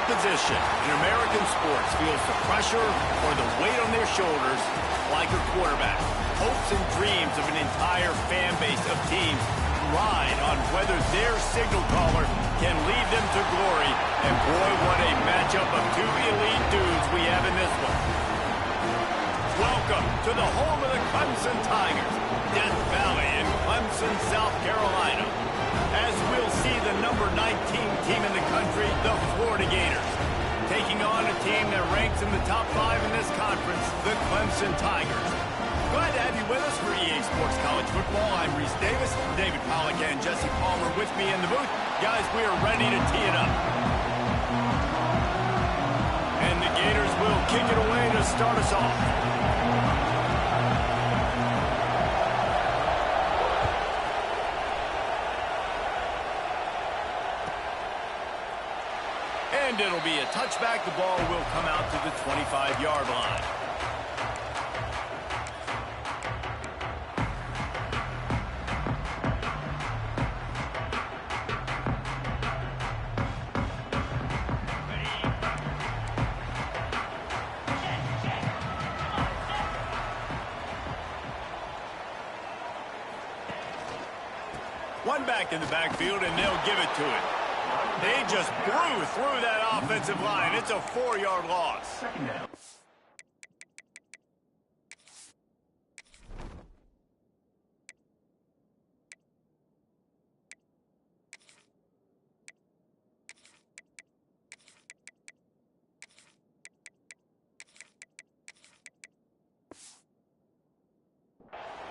position in American sports feels the pressure or the weight on their shoulders like a quarterback. Hopes and dreams of an entire fan base of teams ride on whether their signal caller can lead them to glory. And boy, what a matchup of two elite dudes we have in this one. Welcome to the home of the Clemson Tigers, Death Valley in Clemson, South Carolina. As we'll see the number 19 team in the country, the Florida Gators, taking on a team that ranks in the top 5 in this conference, the Clemson Tigers. Glad to have you with us for EA Sports College Football. I'm Reese Davis, David Pollack and Jesse Palmer with me in the booth. Guys, we are ready to tee it up. And the Gators will kick it away to start us off. And it'll be a touchback. The ball will come out to the 25-yard line. One back in the backfield, and they'll give it to it. They just blew through that offensive line. It's a 4-yard loss. Second down.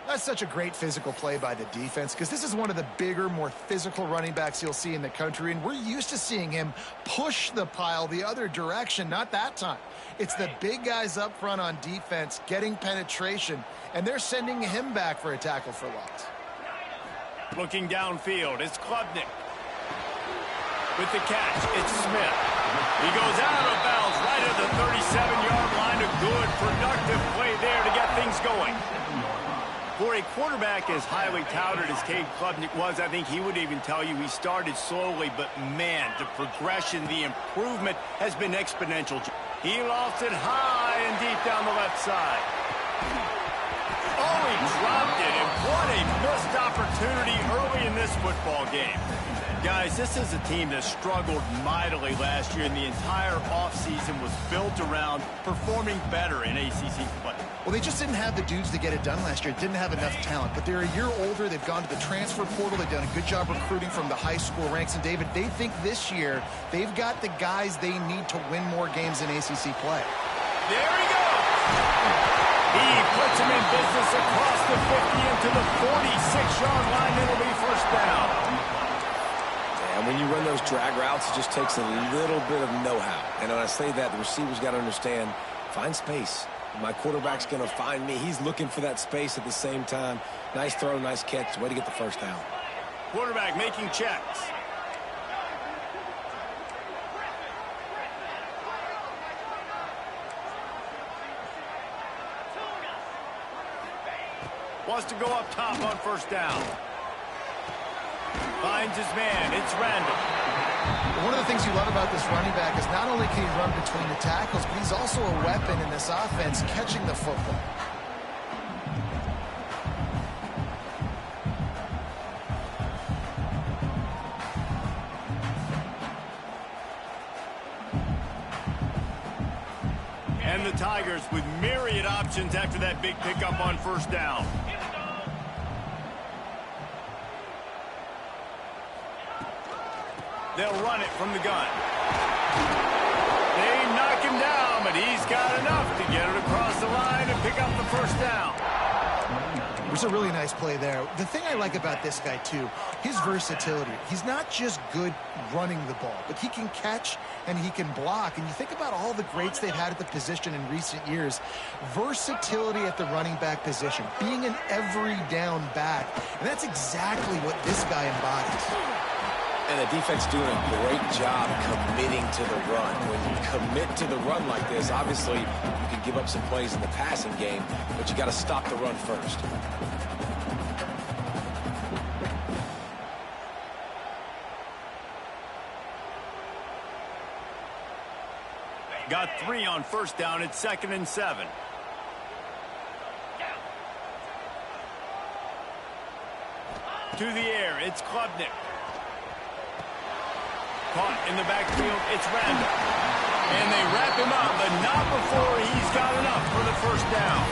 That's such a great physical play by the defense because this is one of the bigger, more physical running backs you'll see in the country, and we're used to seeing him push the pile the other direction. Not that time. It's the big guys up front on defense getting penetration, and they're sending him back for a tackle for loss. Looking downfield, it's Klubnik. With the catch, it's Smith. He goes out of bounds right at the 37-yard line. A good, productive play there to get things going. For a quarterback as highly touted as Cade Klubnik was, I think he would even tell you he started slowly, but man, the progression, the improvement has been exponential. He lost it high and deep down the left side. Oh, he dropped it, and what a missed opportunity early in this football game. Guys, this is a team that struggled mightily last year, and the entire offseason was built around performing better in ACC play. Well, they just didn't have the dudes to get it done last year. Didn't have enough talent, but they're a year older. They've gone to the transfer portal. They've done a good job recruiting from the high school ranks. And, David, they think this year they've got the guys they need to win more games in ACC play. There he goes. He puts him in business across the 50 into the 46-yard line. It'll be first down. And when you run those drag routes, it just takes a little bit of know-how. And when I say that, the receiver's got to understand, find space. My quarterback's going to find me. He's looking for that space at the same time. Nice throw, nice catch. Way to get the first down. Quarterback making checks. Wants to go up top on first down. Finds his man. It's Randall. One of the things you love about this running back is not only can he run between the tackles, but he's also a weapon in this offense catching the football. And the Tigers with myriad options after that big pickup on first down. They'll run it from the gun. They knock him down, but he's got enough to get it across the line and pick up the first down. It was a really nice play there. The thing I like about this guy, too, his versatility. He's not just good running the ball, but he can catch and he can block. And you think about all the greats they've had at the position in recent years. Versatility at the running back position, being an every down back. And that's exactly what this guy embodies. And the defense doing a great job committing to the run. When you commit to the run like this, obviously you can give up some plays in the passing game, but you got to stop the run first. Got 3 on first down. It's 2nd and 7. To the air, it's Klubnik. Caught in the backfield, it's Randall. And they wrap him up, but not before he's got enough for the first down.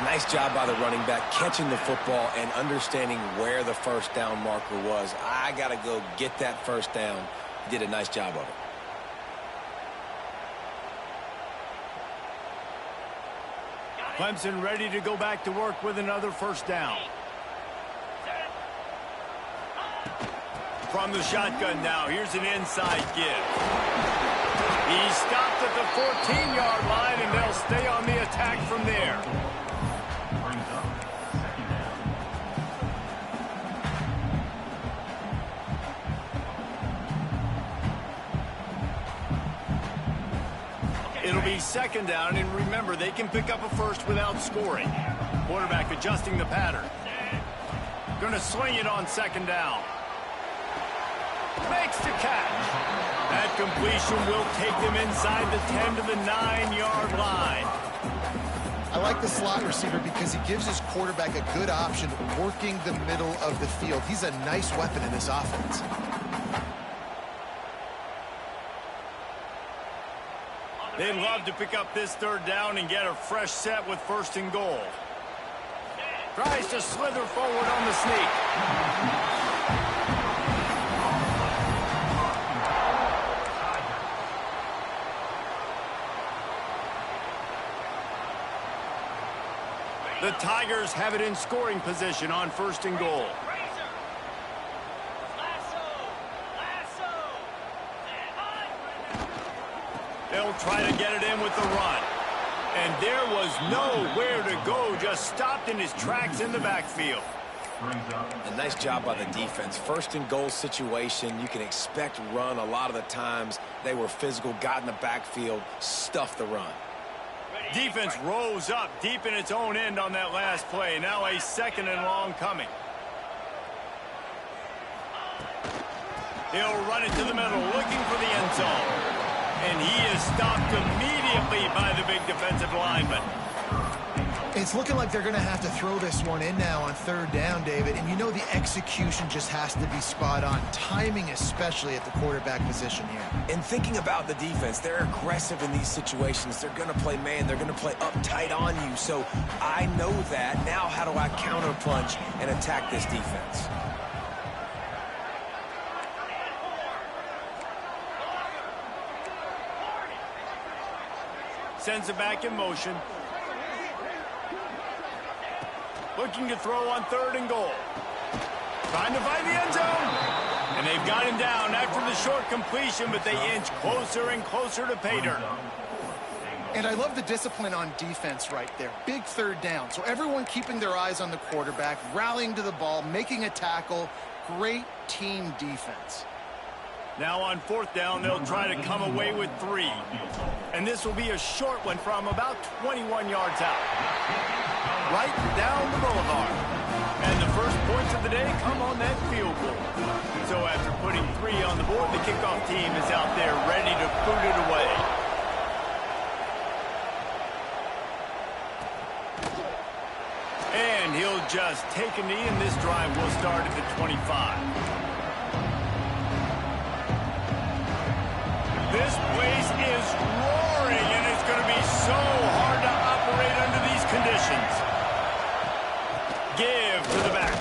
Nice job by the running back, catching the football and understanding where the first down marker was. I got to go get that first down. He did a nice job of it. Clemson ready to go back to work with another first down. From the shotgun now, here's an inside give. He stopped at the 14-yard line, and they'll stay on the attack from there. It'll be 2nd down, and remember, they can pick up a first without scoring. Quarterback adjusting the pattern. Going to swing it on 2nd down. Makes the catch. That completion will take them inside the 10 to the 9-yard line. I like the slot receiver because he gives his quarterback a good option working the middle of the field. He's a nice weapon in this offense. They'd love to pick up this 3rd down and get a fresh set with 1st and goal. Tries to slither forward on the sneak. The Tigers have it in scoring position on 1st and goal. They'll try to get it in with the run. And there was nowhere to go, just stopped in his tracks in the backfield. A nice job by the defense. 1st and goal situation, you can expect run a lot of the times. They were physical, got in the backfield, stuffed the run. Defense rose up deep in its own end on that last play. Now a 2nd and long coming. He'll run it to the middle, looking for the end zone. And he is stopped immediately by the big defensive lineman. It's looking like they're going to have to throw this one in now on 3rd down, David. And you know the execution just has to be spot on. Timing especially at the quarterback position here. And thinking about the defense, they're aggressive in these situations. They're going to play man. They're going to play uptight on you. So I know that. Now how do I counterpunch and attack this defense? Sends it back in motion. Looking to throw on 3rd and goal. Trying to find the end zone. And they've got him down after the short completion, but they inch closer and closer to pay dirt. And I love the discipline on defense right there. Big 3rd down. So everyone keeping their eyes on the quarterback, rallying to the ball, making a tackle. Great team defense. Now on 4th down, they'll try to come away with 3. And this will be a short one from about 21 yards out. Right down the boulevard. And the first points of the day come on that field goal. So after putting 3 on the board, the kickoff team is out there ready to boot it away. And he'll just take a knee, and this drive will start at the 25. This place is roaring, and it's going to be so hard to operate under these conditions. Give to the back.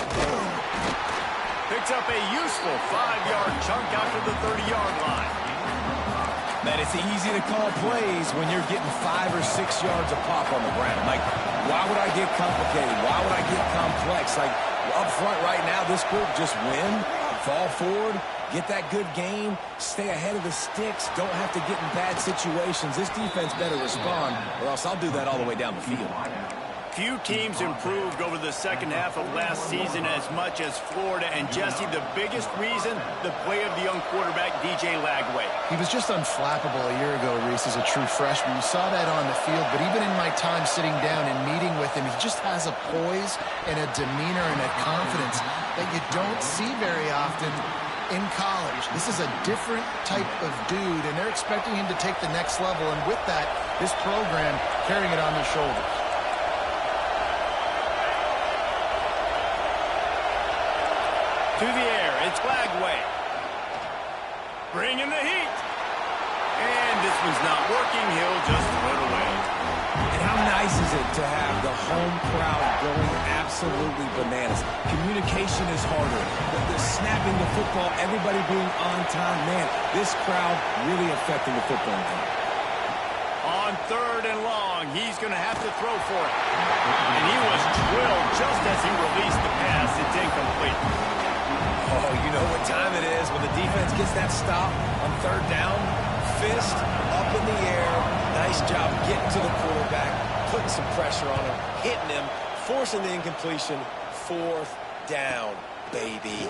Picks up a useful 5-yard chunk out to the 30-yard line. Man, it's easy to call plays when you're getting 5 or 6 yards of pop on the ground. Like, why would I get complicated? Why would I get complex? Like, up front right now, this group just win, fall forward, get that good game, stay ahead of the sticks, don't have to get in bad situations. This defense better respond, or else I'll do that all the way down the field. Few teams improved over the second half of last season as much as Florida. And, Jesse, the biggest reason, the play of the young quarterback, DJ Lagway. He was just unflappable a year ago, Reese, as a true freshman. You saw that on the field, but even in my time sitting down and meeting with him, he just has a poise and a demeanor and a confidence that you don't see very often in college. This is a different type of dude, and they're expecting him to take the next level, and with that, this program carrying it on their shoulders. To the air, it's Flagway. Bringing the heat. And this one's not working. He'll just throw it away. And how nice is it to have the home crowd going absolutely bananas? Communication is harder. The snapping the football, everybody being on time. Man, this crowd really affecting the football game. On 3rd and long, he's going to have to throw for it. And he was drilled just as he released the pass. It's incomplete. Oh, you know what time it is when the defense gets that stop on 3rd down. Fist up in the air. Nice job getting to the quarterback, putting some pressure on him, hitting him, forcing the incompletion. 4th down, baby.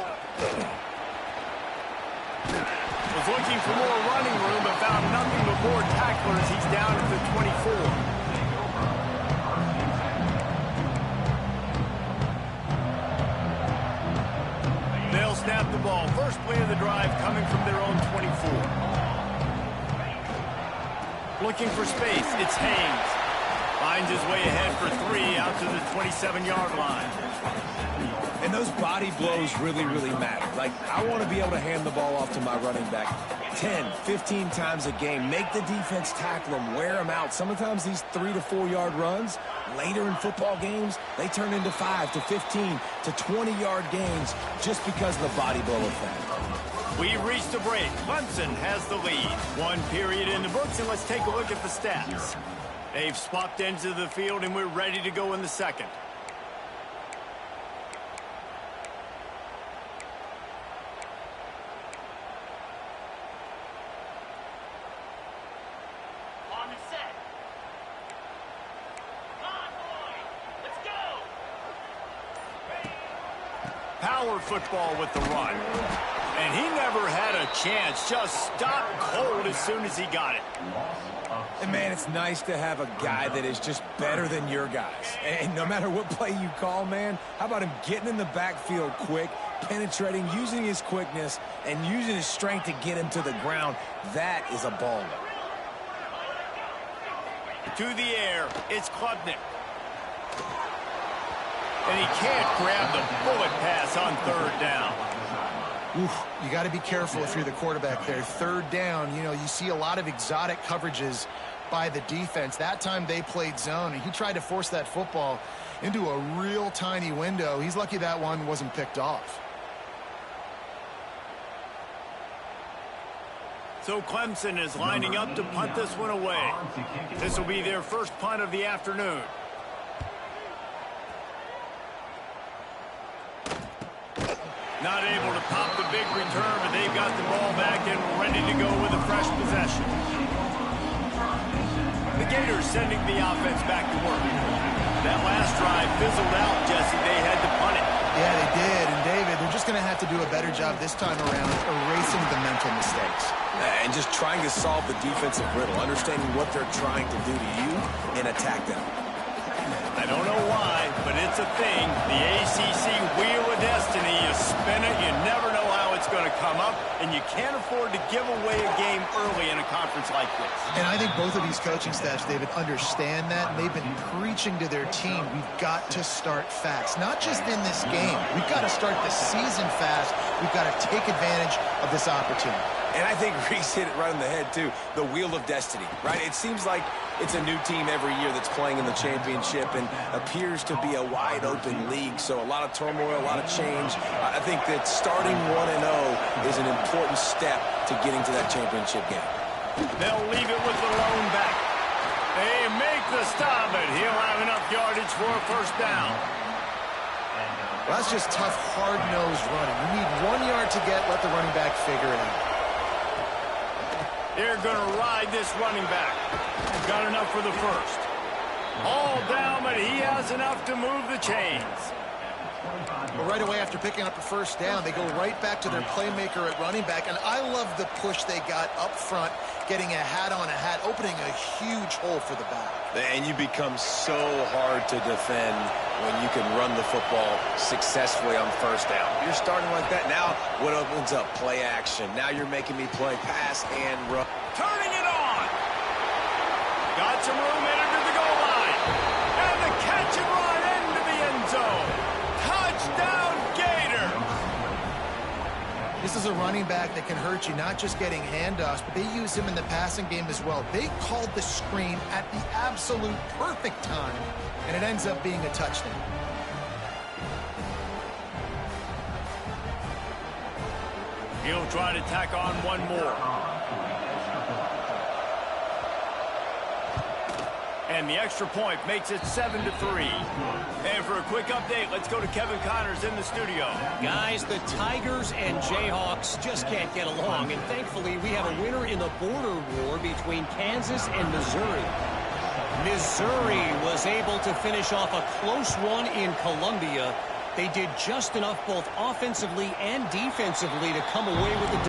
Was looking for more running room, but found nothing but more tacklers. He's down at the 24. They'll snap the ball. First play of the drive coming from their own 24. Looking for space. It's Haynes. Finds his way ahead for 3 out to the 27-yard line. And those body blows really, really matter. Like, I want to be able to hand the ball off to my running back 10, 15 times a game. Make the defense tackle them, wear them out. Sometimes these 3 to 4 yard runs, later in football games, they turn into 5 to 15 to 20-yard gains just because of the body blow effect. We reached a break. Clemson has the lead. 1 period in the books, and let's take a look at the stats. They've swapped ends of the field, and we're ready to go in the second. On the set. On, boy. Let's go. Power football with the run. And he never had a chance. Just stopped cold as soon as he got it. And, man, it's nice to have a guy that is just better than your guys. And no matter what play you call, man, how about him getting in the backfield quick, penetrating, using his quickness, and using his strength to get him to the ground? That is a baller. To the air, it's Klubnik. And he can't grab the bullet pass on 3rd down. Oof, you got to be careful if you're the quarterback there. 3rd down, you know, you see a lot of exotic coverages by the defense. That time they played zone, and he tried to force that football into a real tiny window. He's lucky that one wasn't picked off. So Clemson is lining up to punt this one away. This will be their first punt of the afternoon. Not able to pop the big return, but they've got the ball back and ready to go with a fresh possession. The Gators sending the offense back to work. That last drive fizzled out, Jesse. They had to punt it. Yeah, they did. And, David, they're just going to have to do a better job this time around erasing the mental mistakes. And just trying to solve the defensive riddle, understanding what they're trying to do to you and attack them. I don't know why, but it's a thing. The ACC Wheel of Destiny, you spin it, you never know how it's going to come up, and you can't afford to give away a game early in a conference like this. And I think both of these coaching staffs, David, understand that, and they've been preaching to their team, we've got to start fast. Not just in this game. We've got to start the season fast. We've got to take advantage of this opportunity. And I think Reese hit it right on the head, too. The Wheel of Destiny, right? It seems like it's a new team every year that's playing in the championship and appears to be a wide-open league. So a lot of turmoil, a lot of change. I think that starting 1-0 is an important step to getting to that championship game. They'll leave it with the lone back. They make the stop, but he'll have enough yardage for a first down. Well, that's just tough, hard-nosed running. You need 1 yard to get, let the running back figure it out. They're going to ride this running back. Got enough for the first. All down, but he has enough to move the chains. Well, right away after picking up a first down, they go right back to their playmaker at running back. And I love the push they got up front, getting a hat on a hat, opening a huge hole for the back. And you become so hard to defend when you can run the football successfully on first down. You're starting like that. Now what opens up? Play action. Now you're making me play pass and run. Turning it on. Got some room entered to the goal line. And the catch and run into the end zone. Touchdown, Gators. This is a running back that can hurt you, not just getting handoffs, but they use him in the passing game as well. They called the screen at the absolute perfect time, and it ends up being a touchdown. He'll try to tack on one more. And the extra point makes it 7-3. And for a quick update, let's go to Kevin Connors in the studio. Guys, the Tigers and Jayhawks just can't get along, and thankfully we have a winner in the border war between Kansas and Missouri. Missouri was able to finish off a close one in Columbia. They did just enough both offensively and defensively to come away with the...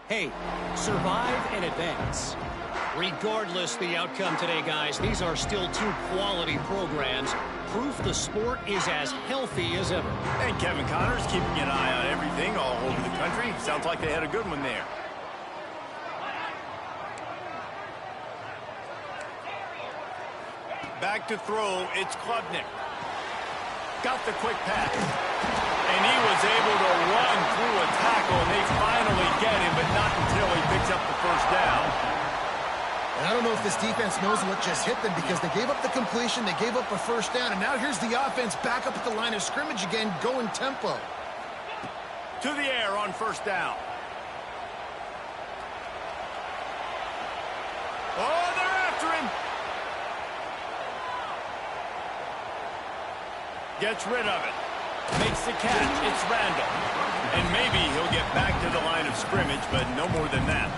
Hey, survive and advance. Regardless the outcome today, guys, these are still two quality programs. Proof the sport is as healthy as ever. And Kevin Connors keeping an eye on everything all over the country. Sounds like they had a good one there. Back to throw, it's Klubnik. Got the quick pass. And he was able to run through a tackle, and they finally get him, but not until he picks up the first down. And I don't know if this defense knows what just hit them, because they gave up the completion, they gave up a first down, and now here's the offense back up at the line of scrimmage again, going tempo. To the air on first down. Oh, they're after him. Gets rid of it. Makes the catch. It's Randall. And maybe he'll get back to the line of scrimmage, but no more than that.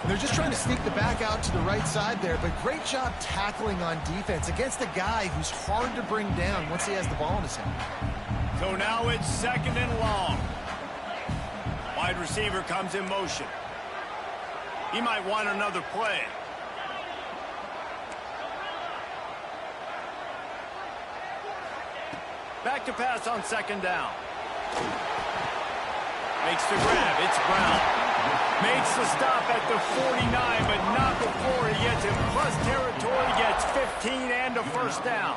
They're just trying to sneak the back out to the right side there, but great job tackling on defense against a guy who's hard to bring down once he has the ball in his hand. So now it's second and long. Wide receiver comes in motion. He might want another play. Back to pass on second down. Makes the grab. It's Brown. Makes the stop at the 49, but not before he gets in plus territory, gets 15 and a first down.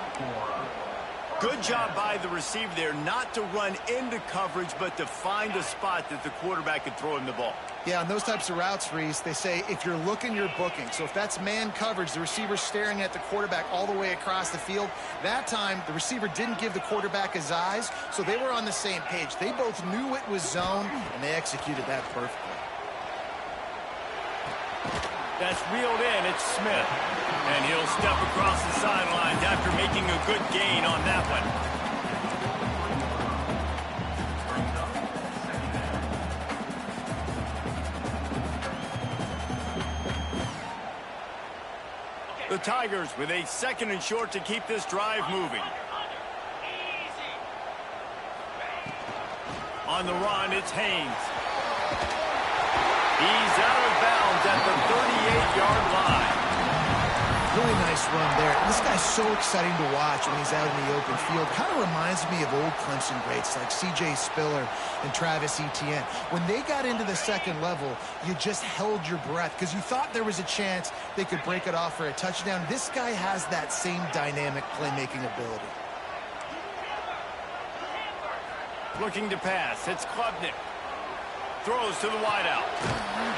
Good job by the receiver there not to run into coverage, but to find a spot that the quarterback could throw him the ball. Yeah, on those types of routes, Reese, they say if you're looking, you're booking. So if that's man coverage, the receiver's staring at the quarterback all the way across the field. That time, the receiver didn't give the quarterback his eyes, so they were on the same page. They both knew it was zone, and they executed that perfectly. That's reeled in. It's Smith. And he'll step across the sidelines after making a good gain on that one. The Tigers with a 2nd and short to keep this drive moving. On the run, it's Haynes. He's out of bounds at the 38-yard line. Really nice run there. This guy's so exciting to watch when he's out in the open field. Kind of reminds me of old Clemson greats like C.J. Spiller and Travis Etienne. When they got into the second level, you just held your breath because you thought there was a chance they could break it off for a touchdown. This guy has that same dynamic playmaking ability. Looking to pass. It's Klubnik. Throws to the wideout.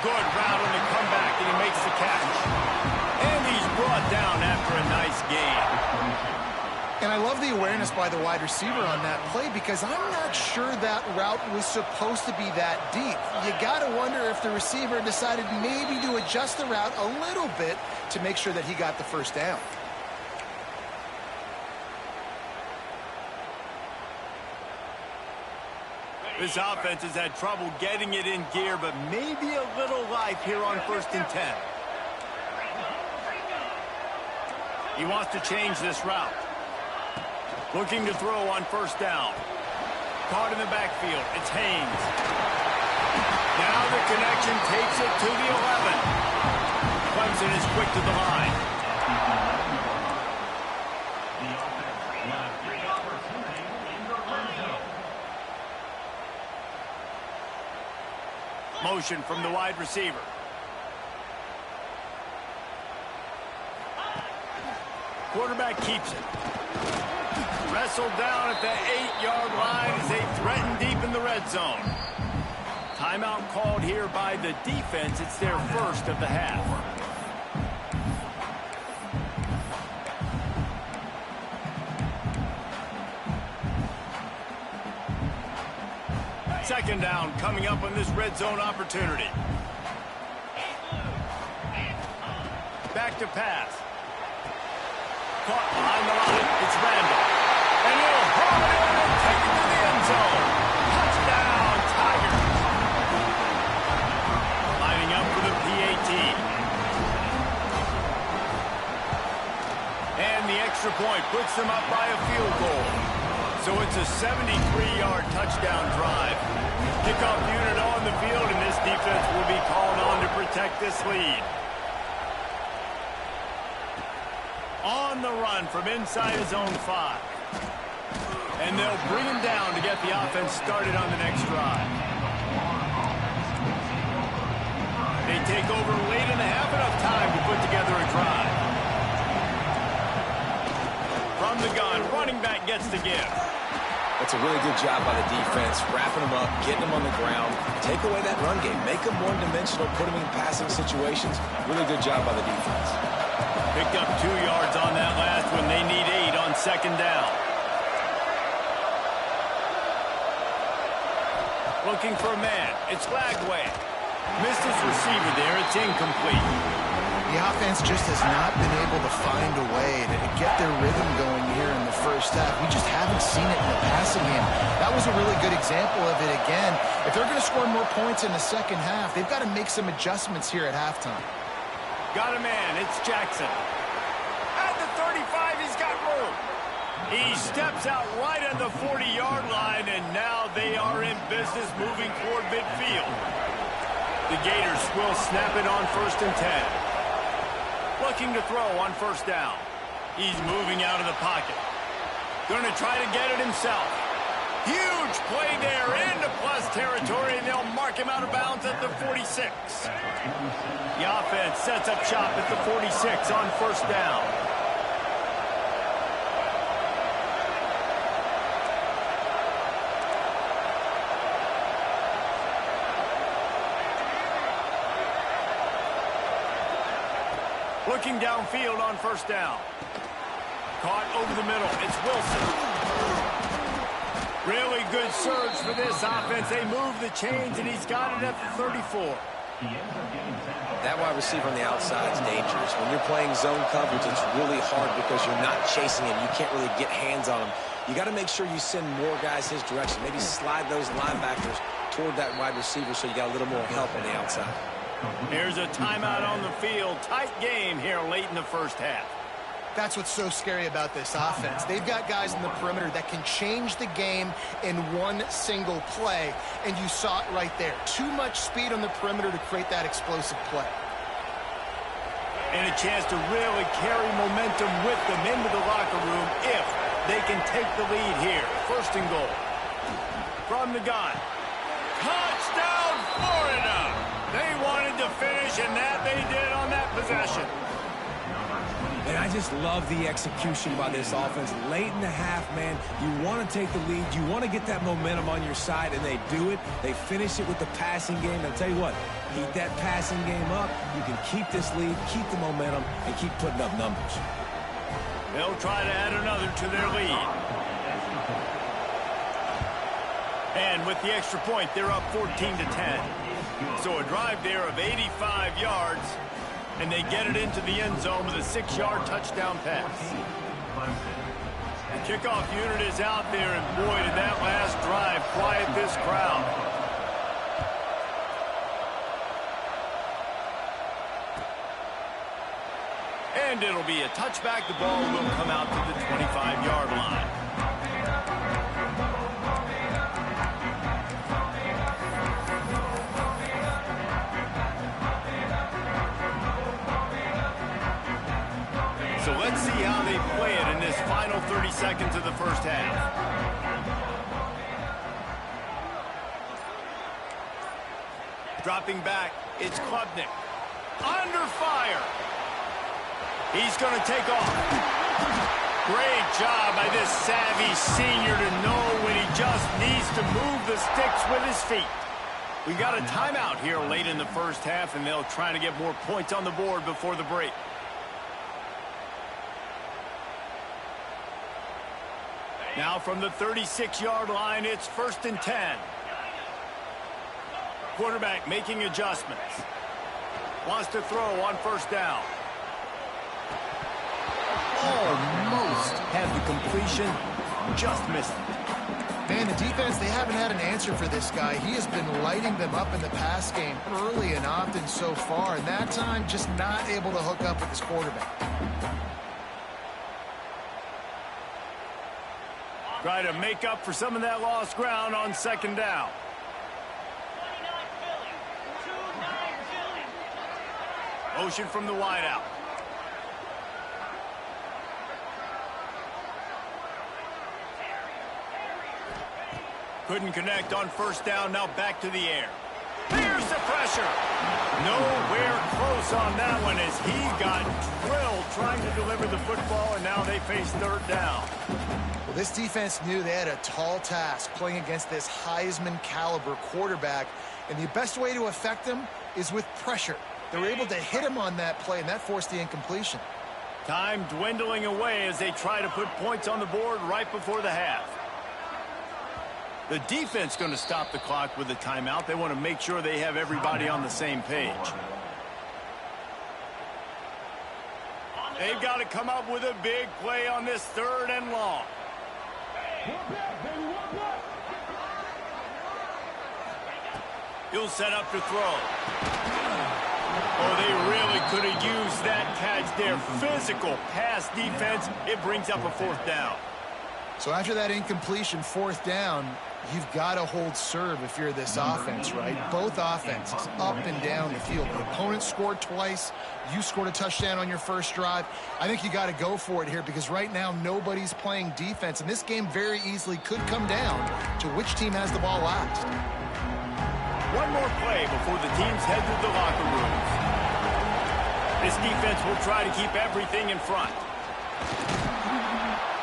Good route on the comeback, and he makes the catch. And he's brought down after a nice gain. And I love the awareness by the wide receiver on that play because I'm not sure that route was supposed to be that deep. You got to wonder if the receiver decided maybe to adjust the route a little bit to make sure that he got the first down. This offense has had trouble getting it in gear, but maybe a little life here on 1st and 10. He wants to change this route. Looking to throw on 1st down. Caught in the backfield. It's Haynes. Now the connection takes it to the 11. Clemson is quick to the line. Motion from the wide receiver. Quarterback keeps it. Wrestled down at the 8-yard line as they threaten deep in the red zone. Timeout called here by the defense. It's their first of the half. Second down coming up on this red zone opportunity. Back to pass. Caught behind the line. It's Randall. And he'll haul it in and take it to the end zone. Touchdown, Tigers. Lining up for the PAT. And the extra point puts them up by a field goal. So it's a 73-yard touchdown drive. Kickoff unit on the field, and this defense will be called on to protect this lead. On the run from inside his own 5. And they'll bring him down to get the offense started on the next drive. They take over late in the half, enough time to put together a drive. From the gun, running back gets the give. That's a really good job by the defense, wrapping them up, getting them on the ground, take away that run game, make them one-dimensional, put them in passing situations. Really good job by the defense. Picked up 2 yards on that last one. They need 8 on second down. Looking for a man. It's Lagway. Missed his receiver there. It's incomplete. The offense just has not been able to find a way to get their rhythm going here in the first half. We just haven't seen it in the passing game. That was a really good example of it again. If they're going to score more points in the second half, they've got to make some adjustments here at halftime. Got a man. It's Jackson. At the 35, he's got room. He steps out right at the 40-yard line, and now they are in business moving toward midfield. The Gators will snap it on 1st and 10. Looking to throw on 1st down. He's moving out of the pocket. Going to try to get it himself. Huge play there into plus territory, and they'll mark him out of bounds at the 46. The offense sets up shop at the 46 on first down. Looking downfield on first down. Caught over the middle. It's Wilson. Really good surge for this offense. They move the chains, and he's got it at the 34. That wide receiver on the outside is dangerous. When you're playing zone coverage, it's really hard because you're not chasing him. You can't really get hands on him. You got to make sure you send more guys his direction. Maybe slide those linebackers toward that wide receiver so you got a little more help on the outside. Here's a timeout on the field. Tight game here late in the first half. That's what's so scary about this offense. They've got guys in the perimeter that can change the game in one single play, and you saw it right there. Too much speed on the perimeter to create that explosive play. And a chance to really carry momentum with them into the locker room if they can take the lead here. First and goal. From the gun. Touchdown, Florida! They wanted to finish, and that they did on that possession. And I just love the execution by this offense. Late in the half, man, you want to take the lead. You want to get that momentum on your side, and they do it. They finish it with the passing game. I'll tell you what, keep that passing game up. You can keep this lead, keep the momentum, and keep putting up numbers. They'll try to add another to their lead. And with the extra point, they're up 14-10. So a drive there of 85 yards. And they get it into the end zone with a 6-yard touchdown pass. The kickoff unit is out there, and boy, did that last drive quiet this crowd. And it'll be a touchback. The ball will come out to the 25-yard line. So let's see how they play it in this final 30 seconds of the first half. Dropping back, it's Klubnik. Under fire. He's going to take off. Great job by this savvy senior to know when he just needs to move the sticks with his feet. We got a timeout here late in the first half, and they'll try to get more points on the board before the break. Now from the 36-yard line, it's 1st and 10. Quarterback making adjustments. Wants to throw on first down. Almost had the completion, just missed it. Man, the defense, they haven't had an answer for this guy. He has been lighting them up in the pass game early and often so far, and that time just not able to hook up with his quarterback. Try to make up for some of that lost ground on second down. Motion from the wideout. Couldn't connect on first down. Now back to the air. Here's the pressure. Nowhere close on that one as he got drilled trying to deliver the football, and now they face third down. Well, this defense knew they had a tall task playing against this Heisman caliber quarterback, and the best way to affect him is with pressure. They were able to hit him on that play, and that forced the incompletion. Time dwindling away as they try to put points on the board right before the half. The defense going to stop the clock with a timeout. They want to make sure they have everybody on the same page. They've got to come up with a big play on this 3rd and long. He'll set up to throw. Oh, they really could have used that catch there. Physical pass defense. It brings up a 4th down. So after that incompletion, 4th down, you've got to hold serve if you're this offense, right? Both offenses up and down the field. The opponent scored twice. You scored a touchdown on your first drive. I think you got to go for it here because right now nobody's playing defense, and this game very easily could come down to which team has the ball last. One more play before the teams head to the locker rooms. This defense will try to keep everything in front.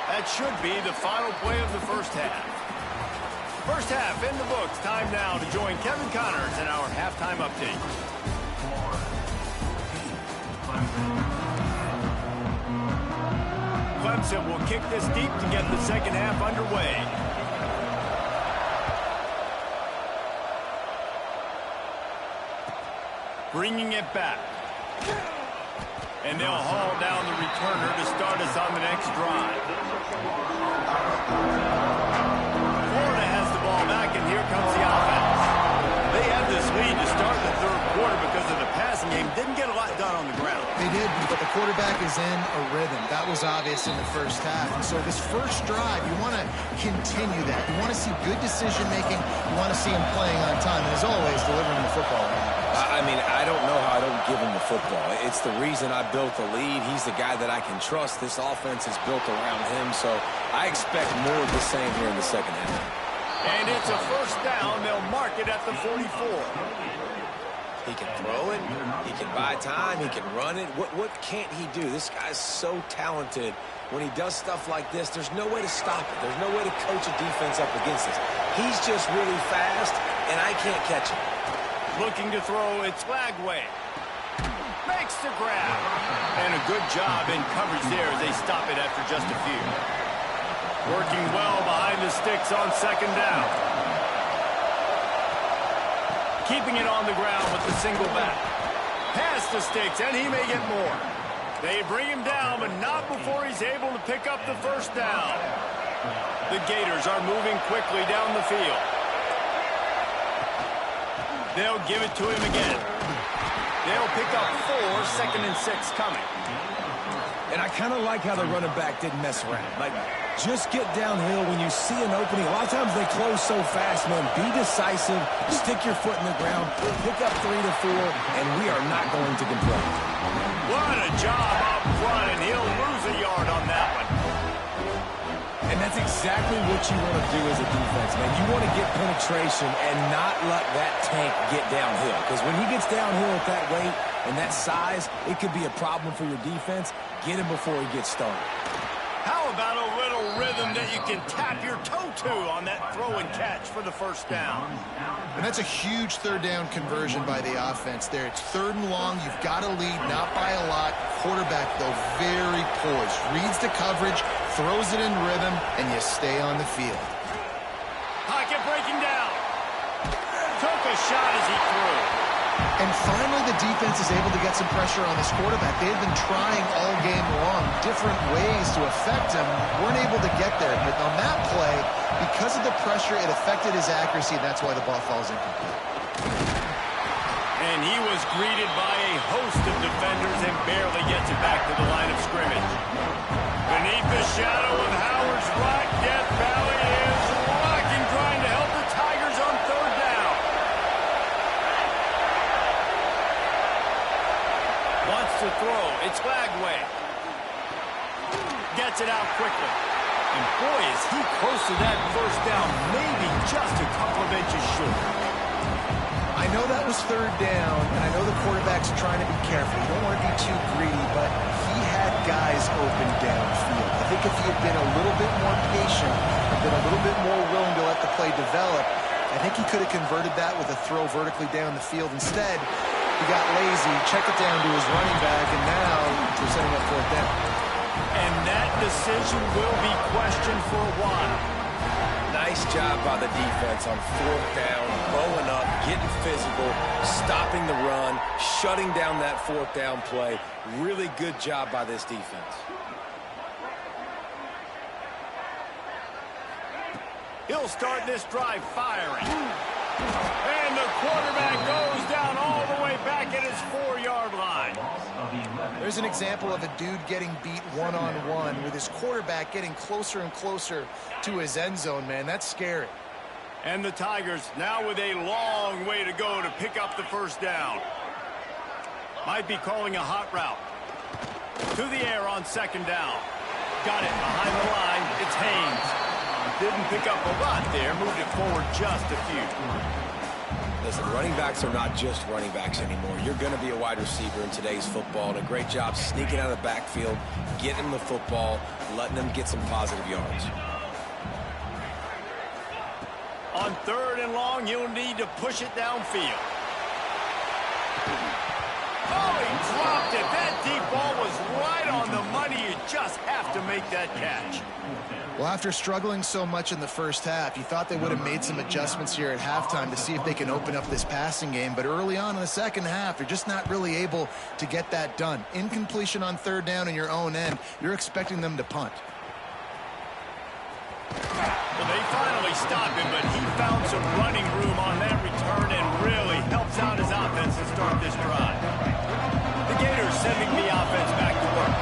That should be the final play of the first half. First half in the books. Time now to join Kevin Connors in our halftime update. Clemson will kick this deep to get the second half underway. Bringing it back. And they'll haul down the returner to start us on the next drive. Florida has the ball back, and here comes the offense. They had this lead to start the third quarter because of the passing game. Didn't get a lot done on the ground. They did, but the quarterback is in a rhythm. That was obvious in the first half. And so this first drive, you want to continue that. You want to see good decision-making. You want to see him playing on time. And as always, delivering the football. I mean, I don't know how I don't give him the football. It's the reason I built the lead. He's the guy that I can trust. This offense is built around him, so I expect more of the same here in the second half. And it's a first down. They'll mark it at the 44. He can throw it. He can buy time. He can run it. What can't he do? This guy's so talented. When he does stuff like this, there's no way to stop it. There's no way to coach a defense up against this. He's just really fast, and I can't catch him. Looking to throw, it's Lagway. Makes the grab. And a good job in coverage there as they stop it after just a few. Working well behind the sticks on second down. Keeping it on the ground with the single back. Past the sticks, and he may get more. They bring him down, but not before he's able to pick up the first down. The Gators are moving quickly down the field. They'll give it to him again. They'll pick up 4, 2nd and 6 coming. And I kind of like how the running back didn't mess around. Like, just get downhill when you see an opening. A lot of times they close so fast, man. Be decisive. Stick your foot in the ground. Pick up 3 to 4, and we are not going to complain. What a job up front, and he'll lose a yard on that one. And that's exactly what you want to do as a defense, man. You want to get penetration and not let that tank get downhill. Because when he gets downhill at that weight and that size, it could be a problem for your defense. Get him before he gets started. How about a little rhythm that you can tap your toe to on that throw and catch for the first down? And that's a huge third down conversion by the offense there. It's 3rd and long. You've got to lead, not by a lot. Quarterback, though, very poised. Reads the coverage, throws it in rhythm, and you stay on the field. Pocket breaking down. Took a shot as he threw. And finally, the defense is able to get some pressure on this quarterback. They've been trying all game long different ways to affect him. Weren't able to get there. But on that play, because of the pressure, it affected his accuracy. That's why the ball falls incomplete. And he was greeted by a host of defenders and barely gets it back to the line of scrimmage. Beneath the shadow of Howard's Rock, Death Valley is rocking, trying to help the Tigers on 3rd down. Wants to throw. It's Lagway. Gets it out quickly. And boy, is he close to that first down, maybe just a couple of inches short. I know that was 3rd down, and I know the quarterback's trying to be careful. You don't want to be too greedy, but he had guys open downfield. I think if he had been a little bit more patient and been a little bit more willing to let the play develop, I think he could have converted that with a throw vertically down the field. Instead, he got lazy, checked it down to his running back, and now we're setting up 4th down. And that decision will be questioned for a while. Nice job by the defense on 4th down, bowing up, getting physical, stopping the run, shutting down that 4th down play. Really good job by this defense. He'll start this drive firing. And the quarterback goes down all the way back at his 4-yard line. There's an example of a dude getting beat one-on-one with his quarterback getting closer and closer to his end zone, man. That's scary. And the Tigers now with a long way to go to pick up the first down. Might be calling a hot route. To the air on second down. Got it behind the line. It's Haynes. Didn't pick up a lot there. Moved it forward just a few. Listen, running backs are not just running backs anymore. You're going to be a wide receiver in today's football. And a great job sneaking out of the backfield, getting them the football, letting them get some positive yards. On third and long, you'll need to push it downfield. Oh, he dropped it. That deep ball was right on the money. You just have to make that catch. Well, after struggling so much in the first half, you thought they would have made some adjustments here at halftime to see if they can open up this passing game. But early on in the second half, they're just not really able to get that done. Incompletion on third down in your own end, you're expecting them to punt. Well, they finally stopped him, but he found some running room on that return and really helps out his offense to start this drive. The Gators sending the offense back to work.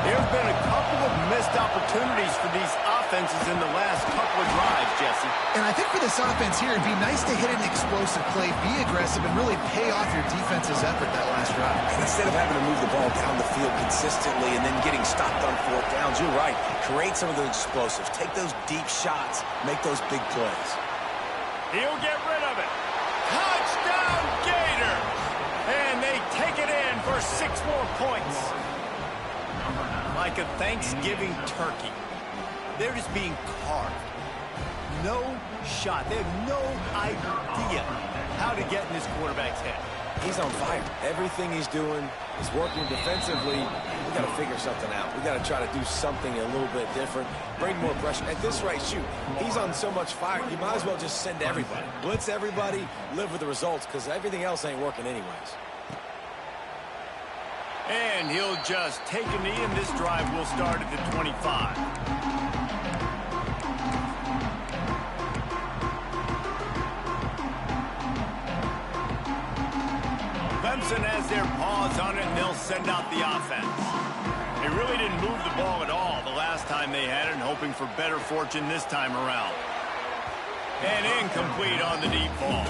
There's been a couple of missed opportunities for these offenses in the last couple of drives, Jesse. And I think for this offense here, it'd be nice to hit an explosive play, be aggressive, and really pay off your defense's effort that last drive. And instead of having to move the ball down the field consistently and then getting stopped on fourth downs, you're right. Create some of those explosives. Take those deep shots. Make those big plays. He'll get rid of it. Touchdown, Gator! And they take it in for 6 more points. Like a Thanksgiving turkey. They're just being carved. No shot. They have no idea how to get in this quarterback's head. He's on fire. Everything he's doing is working defensively. We got to figure something out. We got to try to do something a little bit different. Bring more pressure. At this rate, shoot, he's on so much fire, you might as well just send everybody. Blitz everybody, live with the results, because everything else ain't working anyways. And he'll just take a knee, and this drive will start at the 25. Clemson has their paws on it, and they'll send out the offense. They really didn't move the ball at all the last time they had it, and hoping for better fortune this time around. And incomplete on the deep ball.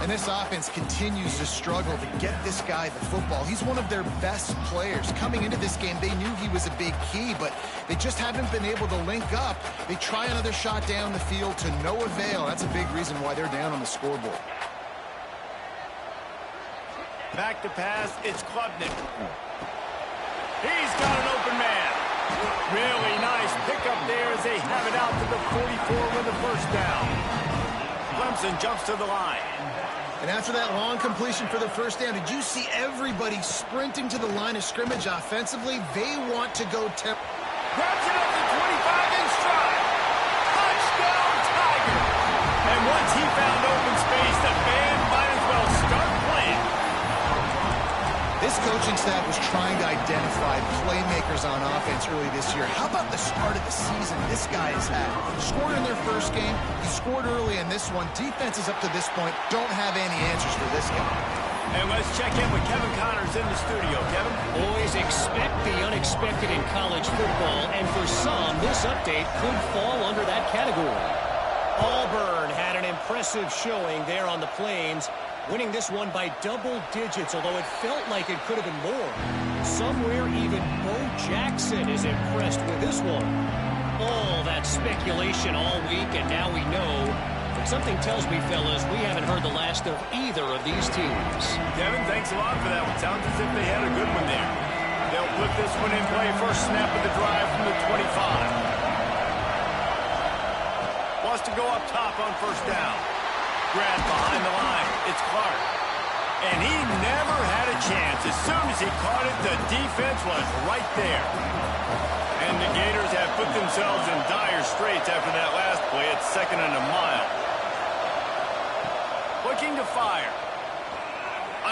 And this offense continues to struggle to get this guy the football. He's one of their best players. Coming into this game, they knew he was a big key, but they just haven't been able to link up. They try another shot down the field to no avail. That's a big reason why they're down on the scoreboard. Back to pass, it's Klubnik. He's got an open man. Really nice pickup there as they have it out to the 44 with the first down. Clemson jumps to the line. And after that long completion for the first down, did you see everybody sprinting to the line of scrimmage offensively? They want to go temp. Grabs it up to 25 in stride. Touchdown, Tiger. And once he found open space, the band might as well start playing. This coaching staff was trying to identify playmakers on offense early this year. How about the start of the season this guy has had? Scored in their first game. He scored early in this one. Defenses up to this point don't have any answers for this guy. And let's check in with Kevin Connors in the studio. Kevin? Boys, expect the unexpected in college football, and for some, this update could fall under that category. Auburn had an impressive showing there on the Plains, winning this one by double digits, although it felt like it could have been more. Somewhere even Bo Jackson is impressed with this one. All that speculation all week, and now we know. But something tells me, fellas, we haven't heard the last of either of these teams. Kevin, thanks a lot for that one. Sounds as if they had a good one there. They'll put this one in play. First snap of the drive from the 25. Wants to go up top on first down. Grab behind the line. It's Clark. And he never had a chance. As soon as he caught it, the defense was right there. And the Gators have put themselves in dire straits after that last play. It's 2nd and a mile. Looking to fire.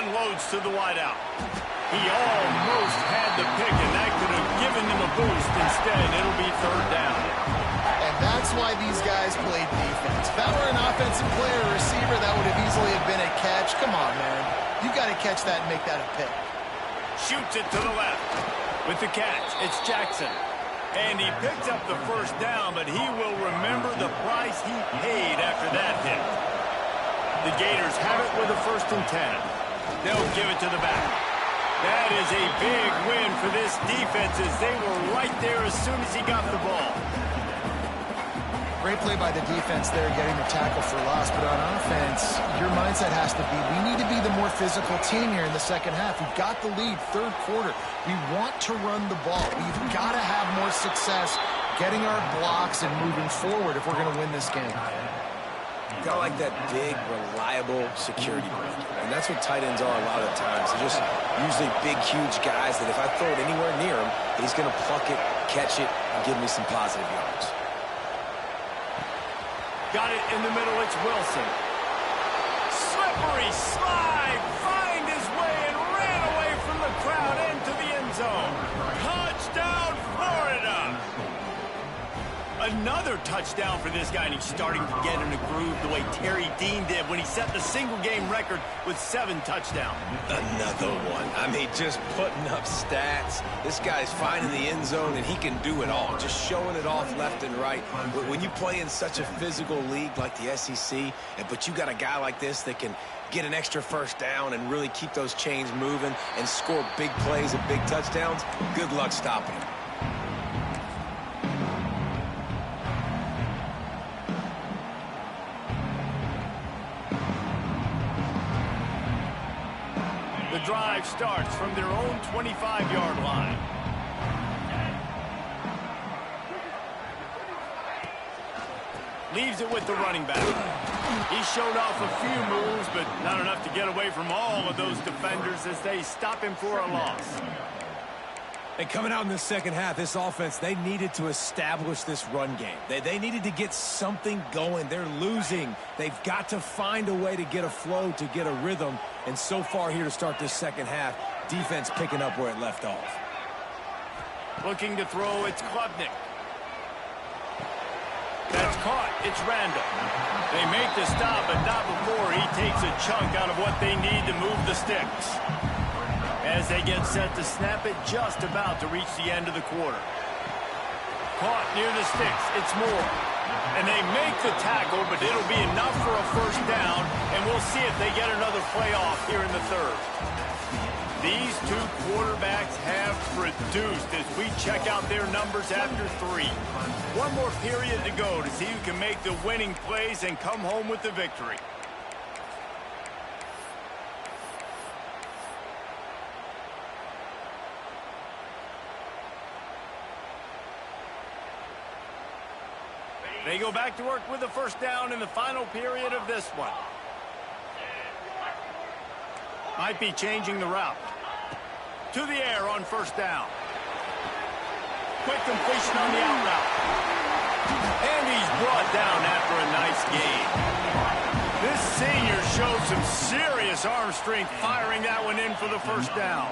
Unloads to the wideout. He almost had the pick, and that could have given them a boost. Instead, it'll be 3rd down. And that's why these guys played defense. If that were an offensive player or receiver, that would have easily have been a catch. Come on, man. You got to catch that and make that a pick. Shoots it to the left. With the catch, it's Jackson. And he picks up the first down, but he will remember the price he paid after that hit. The Gators have it with a 1st and 10. They'll give it to the back. That is a big win for this defense as they were right there as soon as he got the ball. Great play by the defense there, getting the tackle for loss. But on offense, your mindset has to be, we need to be the more physical team here in the second half. We've got the lead, 3rd quarter. We want to run the ball. We've got to have more success getting our blocks and moving forward if we're going to win this game. Got like that big, reliable security blanket. And that's what tight ends are a lot of the times. They're just usually big, huge guys that if I throw it anywhere near him, he's going to pluck it, catch it, and give me some positive yards. Got it in the middle, it's Wilson. Slippery slide, find his way and ran away from the crowd into the end zone. Touchdown, Florida! Another touchdown for this guy, and he's starting to get in a groove the way Terry Dean did when he set the single-game record with 7 touchdowns. Another one. I mean, just putting up stats. This guy's finding the end zone, and he can do it all, just showing it off left and right. But when you play in such a physical league like the SEC, but you got a guy like this that can get an extra 1st down and really keep those chains moving and score big plays and big touchdowns, good luck stopping him. The drive starts from their own 25-yard line. Leaves it with the running back. He showed off a few moves, but not enough to get away from all of those defenders as they stop him for a loss. And coming out in the second half, this offense, they needed to establish this run game. They needed to get something going. They're losing. They've got to find a way to get a flow, to get a rhythm. And so far here to start this second half, defense picking up where it left off. Looking to throw, it's Klubnik. That's caught. It's Randall. They make the stop, but not before he takes a chunk out of what they need to move the sticks. As they get set to snap it, just about to reach the end of the quarter. Caught near the sticks. It's Moore. And they make the tackle, but it'll be enough for a 1st down, and we'll see if they get another play off here in the 3rd. These 2 quarterbacks have produced as we check out their numbers after 3. One more period to go to see who can make the winning plays and come home with the victory. They go back to work with the 1st down in the final period of this one. Might be changing the route. To the air on 1st down. Quick completion on the out route. And he's brought down after a nice gain. This senior showed some serious arm strength firing that one in for the 1st down.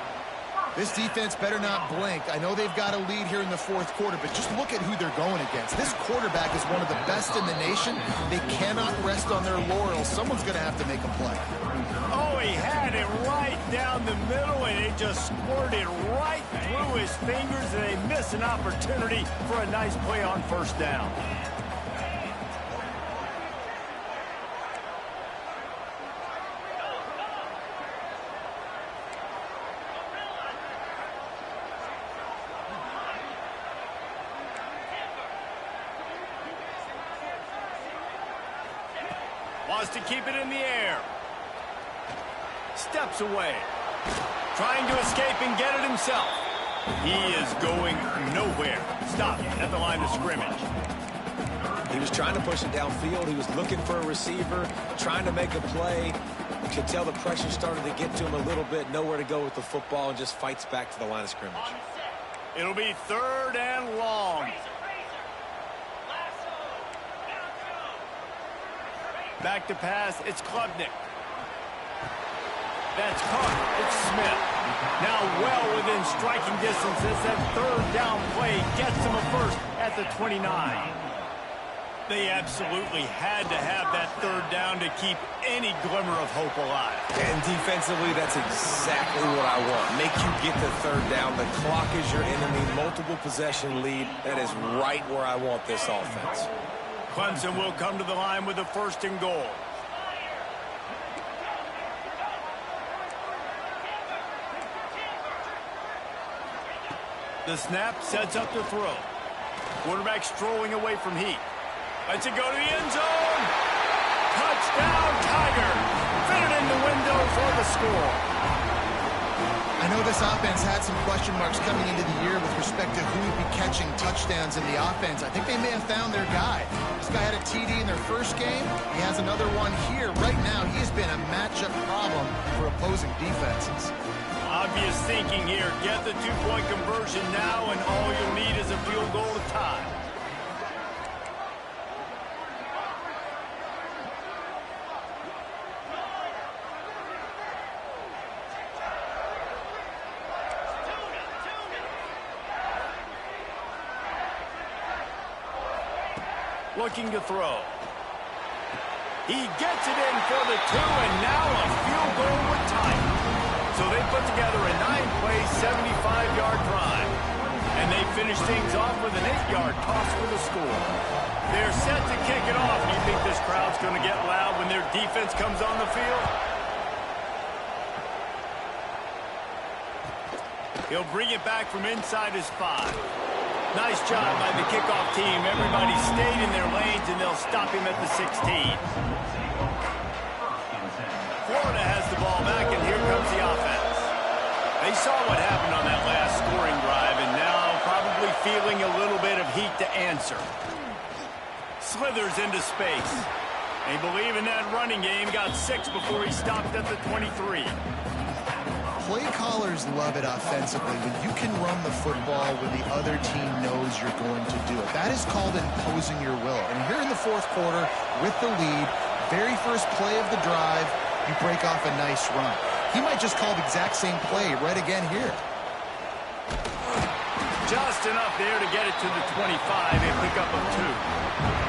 This defense better not blink. I know they've got a lead here in the 4th quarter, but just look at who they're going against. This quarterback is one of the best in the nation. They cannot rest on their laurels. Someone's going to have to make a play. Oh, he had it right down the middle, and it just squirted right through his fingers, and they miss an opportunity for a nice play on 1st down. Wants to keep it in the air. Steps away. Trying to escape and get it himself. He is going nowhere. Stop at the line of scrimmage. He was trying to push it downfield. He was looking for a receiver, trying to make a play. You could tell the pressure started to get to him a little bit. Nowhere to go with the football and just fights back to the line of scrimmage. It'll be 3rd and long. Back to pass, it's Klubnik. That's caught, it's Smith. Now well within striking distance as that 3rd down play gets him a 1st at the 29. They absolutely had to have that third down to keep any glimmer of hope alive. And defensively, that's exactly what I want. Make you get the third down. The clock is your enemy. Multiple possession lead. That is right where I want this offense. Clemson will come to the line with a 1st and goal. The snap sets up the throw. Quarterback strolling away from heat. Lets it go to the end zone. Touchdown, Tiger. Fit it in the window for the score. I know this offense had some question marks coming into the year with respect to who would be catching touchdowns in the offense. I think they may have found their guy. This guy had a TD in their first game. He has another one here. Right now, he has been a matchup problem for opposing defenses. Obvious thinking here. Get the 2-point conversion now, and all you'll need is a field goal to tie. Looking to throw. He gets it in for the 2, and now a field goal would tie it. So they put together a 9-play, 75-yard drive. And they finish things off with an 8-yard toss for the score. They're set to kick it off. Do you think this crowd's going to get loud when their defense comes on the field? He'll bring it back from inside his 5. Nice job by the kickoff team. Everybody stayed in their lanes, and they'll stop him at the 16. Florida has the ball back, and here comes the offense. They saw what happened on that last scoring drive, and now probably feeling a little bit of heat to answer. Slithers into space. They believe in that running game. Got 6 before he stopped at the 23. Play callers love it offensively when you can run the football when the other team knows you're going to do it. That is called imposing your will. And here in the 4th quarter with the lead, very first play of the drive, you break off a nice run. He might just call the exact same play right again here. Just enough there to get it to the 25 and pick up a 2.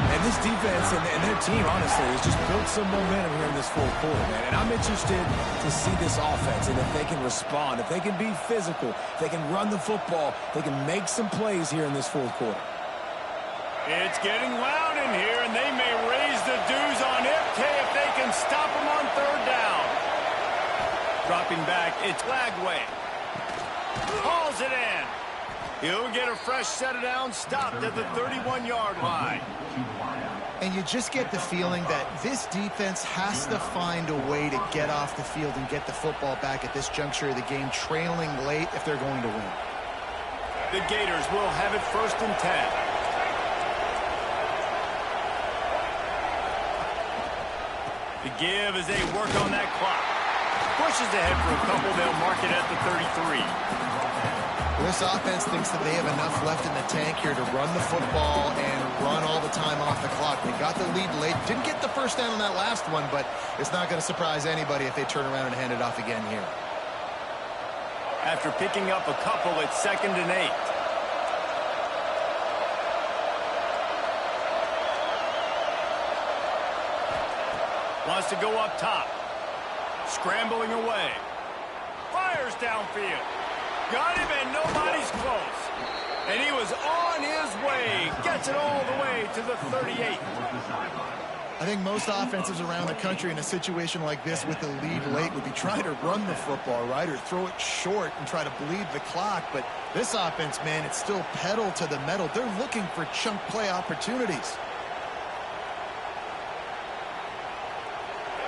And this defense and their team, honestly, has just built some momentum here in this 4th quarter, man. And I'm interested to see this offense and if they can respond, if they can be physical, if they can run the football, they can make some plays here in this 4th quarter. It's getting loud in here, and they may raise the dues on Ncaa if they can stop him on 3rd down. Dropping back, it's Lagway. Hauls it in. He'll get a fresh set of downs, stopped at the 31-yard line. And you just get the feeling that this defense has to find a way to get off the field and get the football back at this juncture of the game, trailing late if they're going to win. The Gators will have it 1st and 10. The give as they work on that clock. Pushes ahead for a couple. They'll mark it at the 33. This offense thinks that they have enough left in the tank here to run the football and run all the time off the clock. They got the lead late. Didn't get the first down on that last one, but it's not going to surprise anybody if they turn around and hand it off again here. After picking up a couple, it's 2nd and 8. Wants to go up top. Scrambling away. Fires downfield. Got him, and nobody's close. And he was on his way. Gets it all the way to the 38. I think most offenses around the country in a situation like this with the lead late would be trying to run the football, right, or throw it short and try to bleed the clock. But this offense, man, it's still pedal to the metal. They're looking for chunk play opportunities.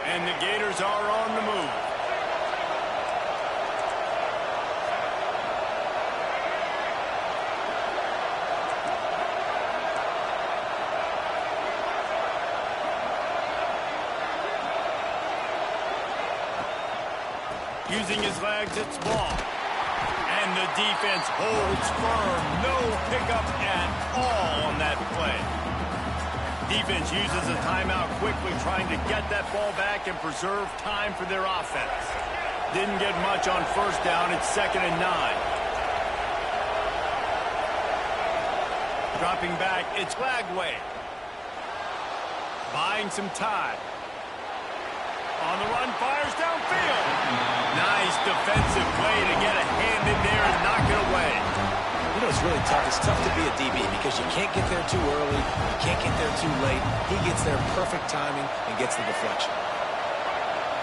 And the Gators are on the move. Using his legs, it's ball. And the defense holds firm. No pickup at all on that play. Defense uses a timeout quickly, trying to get that ball back and preserve time for their offense. Didn't get much on 1st down. It's 2nd and 9. Dropping back, it's Lagway. buying some time. On the run, fires downfield. Nice defensive play to get a hand in there and knock it away. You know, it's really tough. It's tough to be a DB because you can't get there too early. You can't get there too late. He gets there perfect timing and gets the deflection.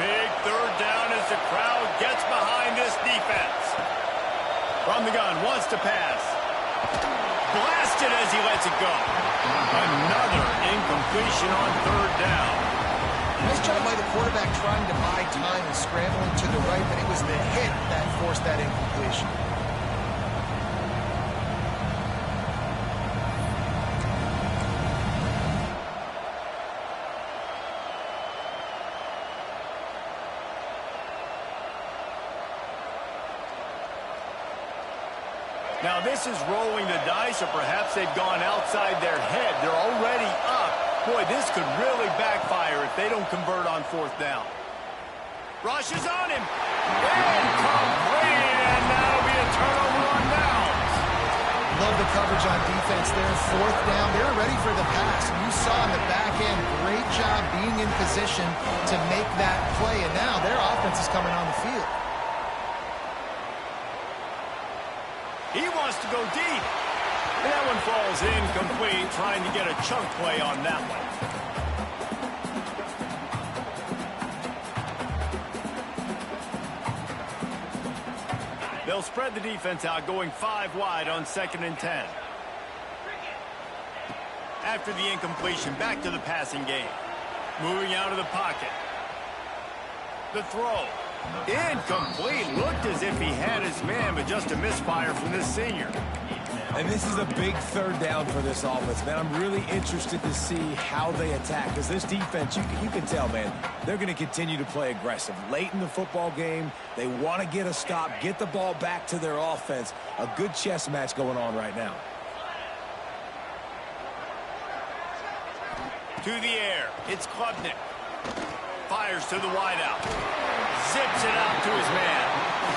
Big third down as the crowd gets behind this defense. From the gun, wants to pass. Blasted as he lets it go. Another incompletion on third down. Nice job by the quarterback trying to buy time and scrambling to the right, but it was the hit that forced that incompletion. Now this is rolling the dice, or perhaps they've gone outside their head. They're already up. Boy, this could really backfire if they don't convert on fourth down. Rush is on him. Incomplete, and that'll be a turnover on downs. Love the coverage on defense there. Fourth down, they're ready for the pass. And you saw in the back end, great job being in position to make that play. And now their offense is coming on the field. He wants to go deep. And that one falls incomplete, trying to get a chunk play on that one. They'll spread the defense out, going 5 wide on 2nd and 10. After the incompletion, back to the passing game. Moving out of the pocket. The throw. Incomplete. Looked as if he had his man, but just a misfire from this senior. And this is a big third down for this offense, man. I'm really interested to see how they attack, because this defense, you can tell, man, they're going to continue to play aggressive. Late in the football game, they want to get a stop, get the ball back to their offense. A good chess match going on right now. To the air. It's Klubnik. Fires to the wideout. Zips it out to his man.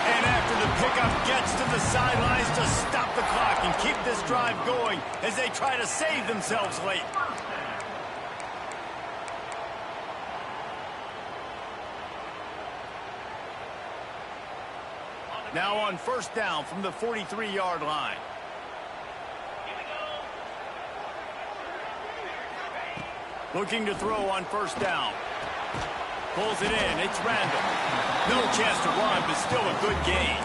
And after the pickup, gets to the sidelines to stop the clock and keep this drive going as they try to save themselves late. Now on first down from the 43-yard line. Looking to throw on first down. Pulls it in. It's Randall. No chance to run, but still a good gain.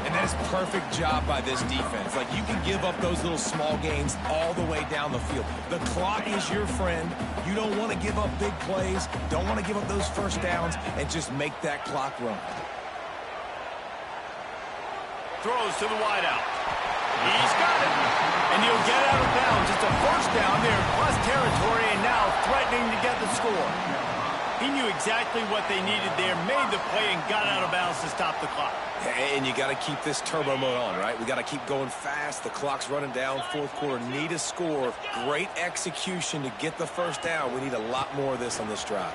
And that's perfect job by this defense. Like, you can give up those little small gains all the way down the field. The clock is your friend. You don't want to give up big plays. Don't want to give up those first downs, and just make that clock run. Throws to the wideout. He's got it. And he'll get out of bounds. It's a first down there in plus territory, and now threatening to get the score. He knew exactly what they needed there, made the play, and got out of bounds to stop the clock. And you got to keep this turbo mode on, right? We got to keep going fast. The clock's running down. Fourth quarter, need a score. Great execution to get the first down. We need a lot more of this on this drive.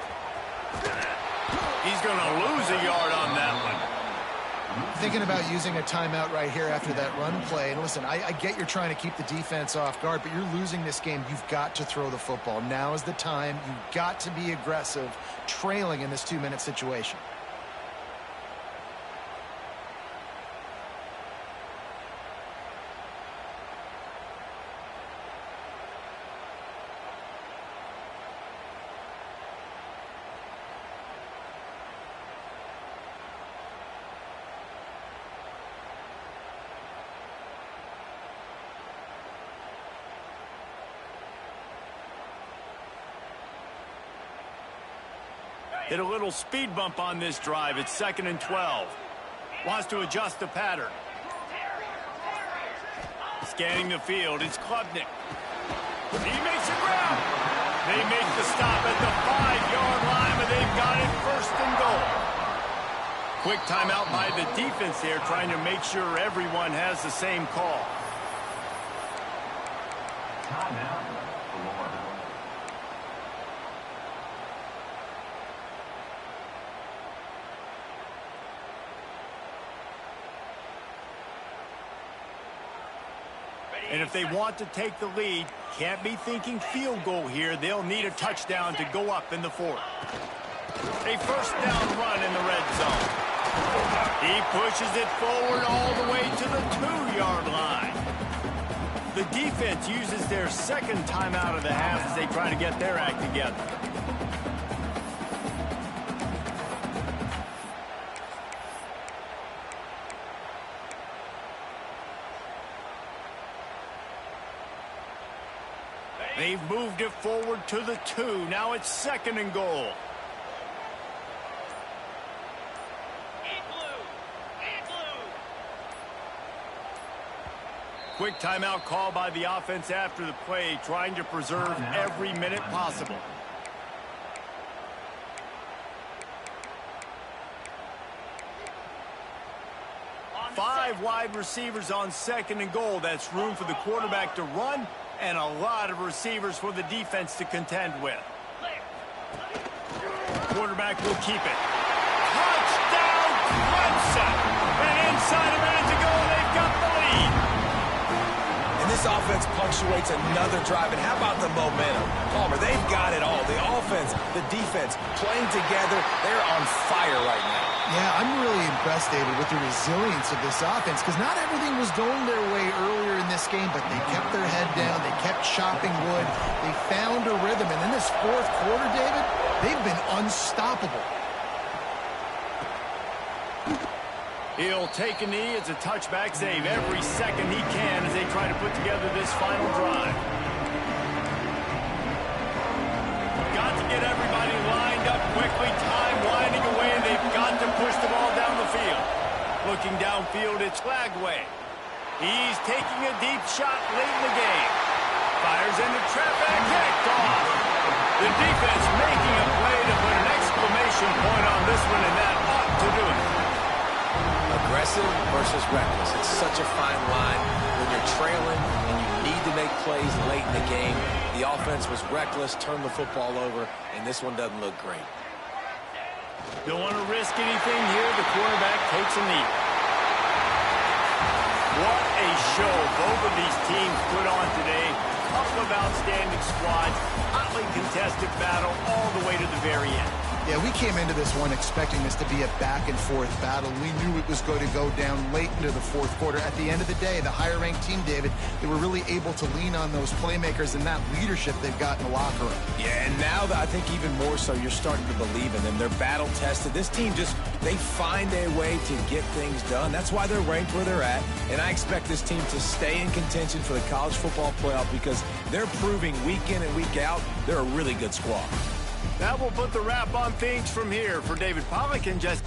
He's going to lose a yard on that one. Thinking about using a timeout right here after that run play. And listen, I get you're trying to keep the defense off guard, but you're losing this game. You've got to throw the football. Now is the time. You've got to be aggressive, trailing in this 2-minute situation. Hit a little speed bump on this drive. It's 2nd and 12. Wants to adjust the pattern. Scanning the field. It's Klubnik. He makes it ground. They make the stop at the 5-yard line, but they've got it first and goal. Quick timeout by the defense there, trying to make sure everyone has the same call. Timeout. And if they want to take the lead, can't be thinking field goal here. They'll need a touchdown to go up in the fourth. A first down run in the red zone. He pushes it forward all the way to the 2-yard line. The defense uses their second timeout of the half as they try to get their act together. They've moved it forward to the 2. Now it's 2nd and goal. Quick timeout call by the offense after the play, trying to preserve every minute possible. Five wide receivers on 2nd and goal. That's room for the quarterback to run and a lot of receivers for the defense to contend with. Quarterback will keep it. Touchdown, Clemson! And inside a minute to go, they've got the lead. And this offense punctuates another drive. And how about the momentum? Palmer, they've got it all. The offense, the defense, playing together. They're on fire right now. Yeah, I'm really impressed, David, with the resilience of this offense, because not everything was going their way earlier in this game, but they kept their head down. They kept chopping wood. They found a rhythm. And in this fourth quarter, David, they've been unstoppable. He'll take a knee. It's a touchback save every second he can as they try to put together this final drive. Got to get everybody lined up quickly. Time winding away, and they've got to push the ball down the field. Looking downfield, it's Flagway. He's taking a deep shot late in the game. Fires into trap and kicked off. The defense making a play to put an exclamation point on this one, and that ought to do it. Aggressive versus reckless. It's such a fine line when you're trailing and you need to make plays late in the game. The offense was reckless, turned the football over, and this one doesn't look great. Don't want to risk anything here. The quarterback takes a knee. What a show both of these teams put on today. Couple of outstanding squads. Hotly contested battle all the way to the very end. Yeah, we came into this one expecting this to be a back-and-forth battle. We knew it was going to go down late into the fourth quarter. At the end of the day, the higher-ranked team, David, they were really able to lean on those playmakers and that leadership they've got in the locker room. Yeah, and now I think even more so, you're starting to believe in them. They're battle-tested. This team they find a way to get things done. That's why they're ranked where they're at, and I expect this team to stay in contention for the college football playoff because they're proving week in and week out they're a really good squad. That will put the wrap on things from here. For David Pollack and Jesse